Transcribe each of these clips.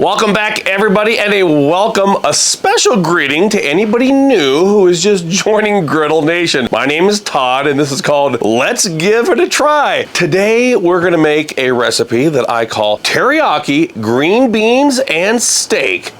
Welcome back, everybody, and a special greeting to anybody new who is just joining Griddle Nation. My name is Todd, and this is called Let's Give It a Try. Today, we're gonna make a recipe that I call teriyaki, green beans, and steak.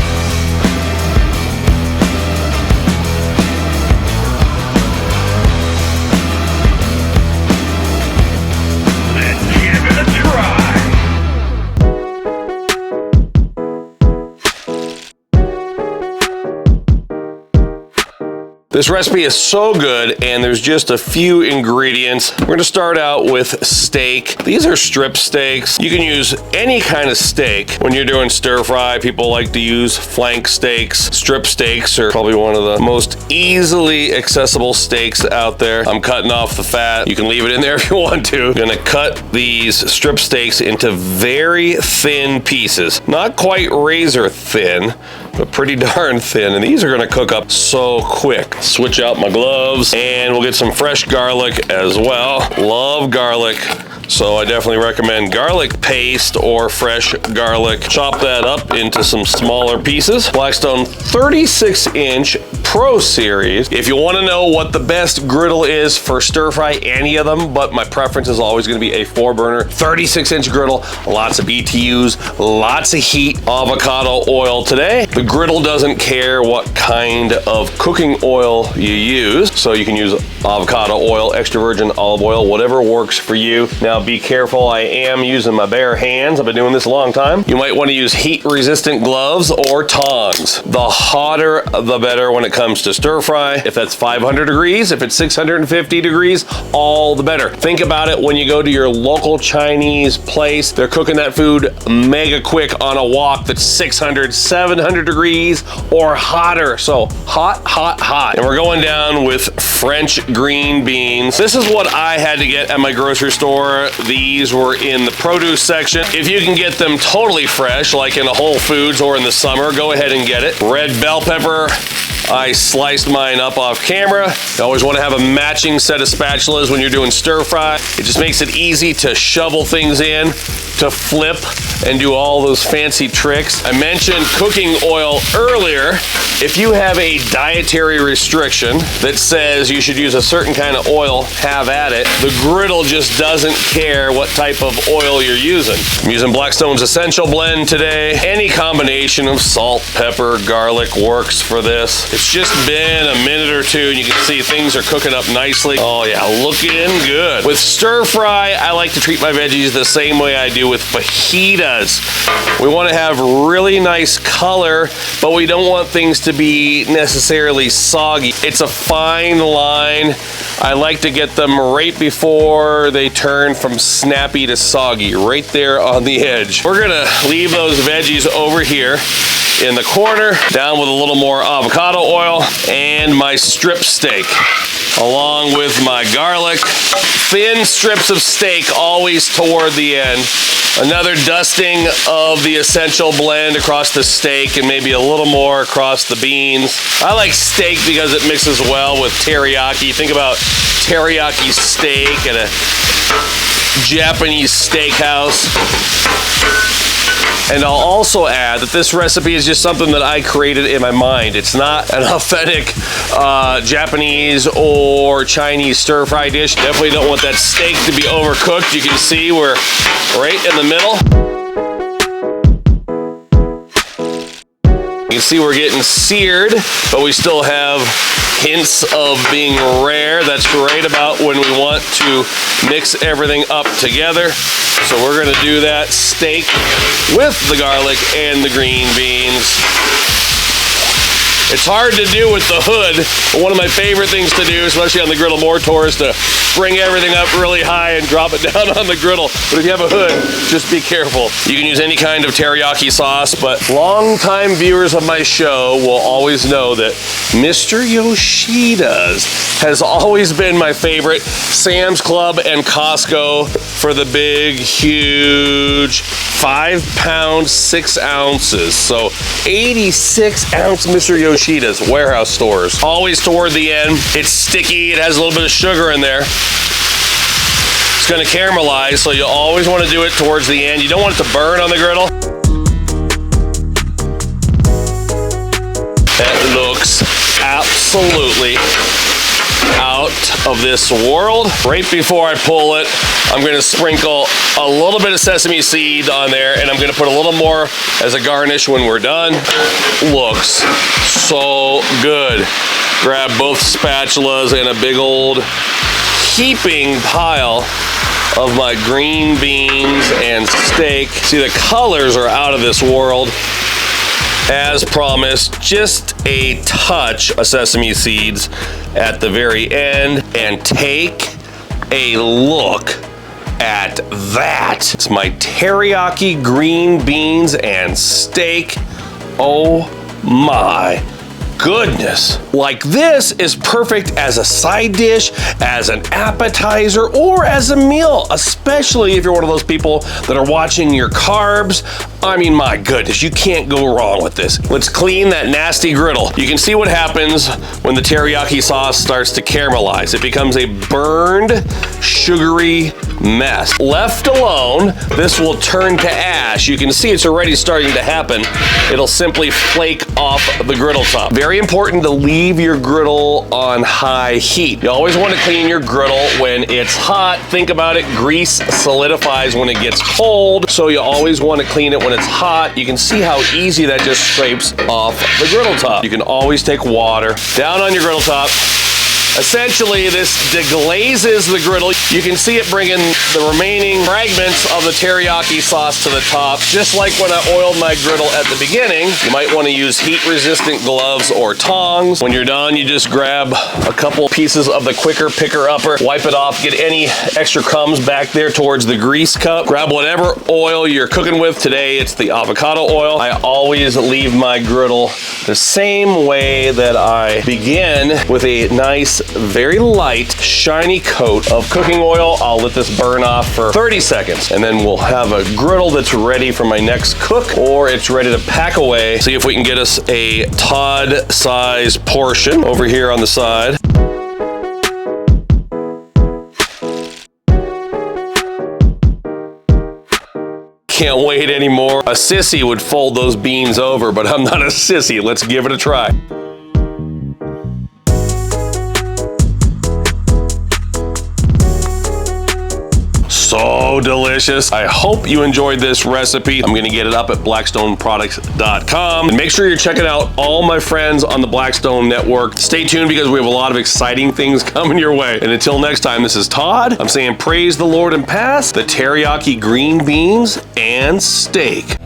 This recipe is so good, and there's just a few ingredients. We're gonna start out with steak. These are strip steaks. You can use any kind of steak. When you're doing stir fry, people like to use flank steaks. Strip steaks are probably one of the most easily accessible steaks out there. I'm cutting off the fat. You can leave it in there if you want to. I'm gonna cut these strip steaks into very thin pieces. Not quite razor thin, but pretty darn thin, and these are gonna cook up so quick. Switch out my gloves, and we'll get some fresh garlic as well. Love garlic, so I definitely recommend garlic paste or fresh garlic. Chop that up into some smaller pieces. Blackstone 36-inch Pro Series. If you wanna know what the best griddle is for stir fry, any of them, but my preference is always gonna be a 4-burner, 36-inch griddle, lots of BTUs, lots of heat, avocado oil today. The griddle doesn't care what kind of cooking oil you use, so you can use avocado oil, extra virgin olive oil, whatever works for you. Now be careful, I am using my bare hands. I've been doing this a long time. You might want to use heat-resistant gloves or tongs. The hotter, the better when it comes to stir fry. If that's 500 degrees, if it's 650 degrees, all the better. Think about it when you go to your local Chinese place. They're cooking that food mega quick on a wok that's 600, 700 degrees or hotter. So hot, hot, hot. And we're going down with French green beans. This is what I had to get at my grocery store. These were in the produce section. If you can get them totally fresh, like in a Whole Foods or in the summer, go ahead and get it. Red bell pepper. I sliced mine up off camera. You always want to have a matching set of spatulas when you're doing stir fry. It just makes it easy to shovel things in, to flip, and do all those fancy tricks. I mentioned cooking oil earlier. If you have a dietary restriction that says you should use a certain kind of oil, have at it. The griddle just doesn't care what type of oil you're using. I'm using Blackstone's Essential Blend today. Any combination of salt, pepper, garlic works for this. It's just been a minute or two, and you can see things are cooking up nicely. Oh yeah, looking good. With stir fry, I like to treat my veggies the same way I do with fajitas. We want to have really nice color, but we don't want things to be necessarily soggy. It's a fine line. I like to get them right before they turn from snappy to soggy, right there on the edge. We're gonna leave those veggies over here in the corner, down with a little more avocado oil and my strip steak, along with my garlic. Thin strips of steak always toward the end. Another dusting of the Essential Blend across the steak and maybe a little more across the beans. I like steak because it mixes well with teriyaki. Think about teriyaki steak at a Japanese steakhouse. And I'll also add that this recipe is just something that I created in my mind. It's not an authentic Japanese or Chinese stir-fry dish. Definitely don't want that steak to be overcooked. You can see we're right in the middle. You can see we're getting seared, but we still have hints of being rare. That's right about when we want to mix everything up together. So we're gonna do that steak with the garlic and the green beans. It's hard to do with the hood, but one of my favorite things to do, especially on the Griddle More Tour, is to bring everything up really high and drop it down on the griddle. But if you have a hood, just be careful. You can use any kind of teriyaki sauce, but longtime viewers of my show will always know that Mr. Yoshida's has always been my favorite. Sam's Club and Costco for the big, huge 5-pound, 6 ounces. So 86-ounce Mr. Yoshida's warehouse stores. Always toward the end. It's sticky. It has a little bit of sugar in there. It's going to caramelize, so you always want to do it towards the end. You don't want it to burn on the griddle. That looks absolutely out of this world. Right before I pull it, I'm gonna sprinkle a little bit of sesame seed on there, and I'm gonna put a little more as a garnish when we're done. Looks so good. Grab both spatulas and a big old heaping pile of my green beans and steak. See, the colors are out of this world. As promised, just a touch of sesame seeds at the very end, and take a look at that. It's my teriyaki green beans and steak. Oh my goodness. Like, this is perfect as a side dish, as an appetizer, or as a meal, especially if you're one of those people that are watching your carbs. I mean, my goodness, you can't go wrong with this. Let's clean that nasty griddle. You can see what happens when the teriyaki sauce starts to caramelize. It becomes a burned, sugary mess. Left alone, this will turn to ash. You can see it's already starting to happen. It'll simply flake off the griddle top. Very important to leave your griddle on high heat. You always want to clean your griddle when it's hot. Think about it, grease solidifies when it gets cold, so you always want to clean it when it's hot. You can see how easy that just scrapes off the griddle top. You can always take water down on your griddle top. Essentially, this deglazes the griddle. You can see it bringing the remaining fragments of the teriyaki sauce to the top. Just like when I oiled my griddle at the beginning, you might want to use heat-resistant gloves or tongs. When you're done, you just grab a couple pieces of the quicker picker-upper, wipe it off, get any extra crumbs back there towards the grease cup. Grab whatever oil you're cooking with. Today, it's the avocado oil. I always leave my griddle the same way that I begin, with a nice, very light, shiny coat of cooking oil. I'll let this burn off for 30 seconds, and then we'll have a griddle that's ready for my next cook, or it's ready to pack away. See if we can get us a Todd size portion over here on the side. Can't wait anymore. A sissy would fold those beans over, but I'm not a sissy. Let's give it a try. So delicious. I hope you enjoyed this recipe. I'm gonna get it up at blackstoneproducts.com. And make sure you're checking out all my friends on the Blackstone Network. Stay tuned, because we have a lot of exciting things coming your way. And until next time, this is Todd. I'm saying praise the Lord and pass the teriyaki green beans and steak.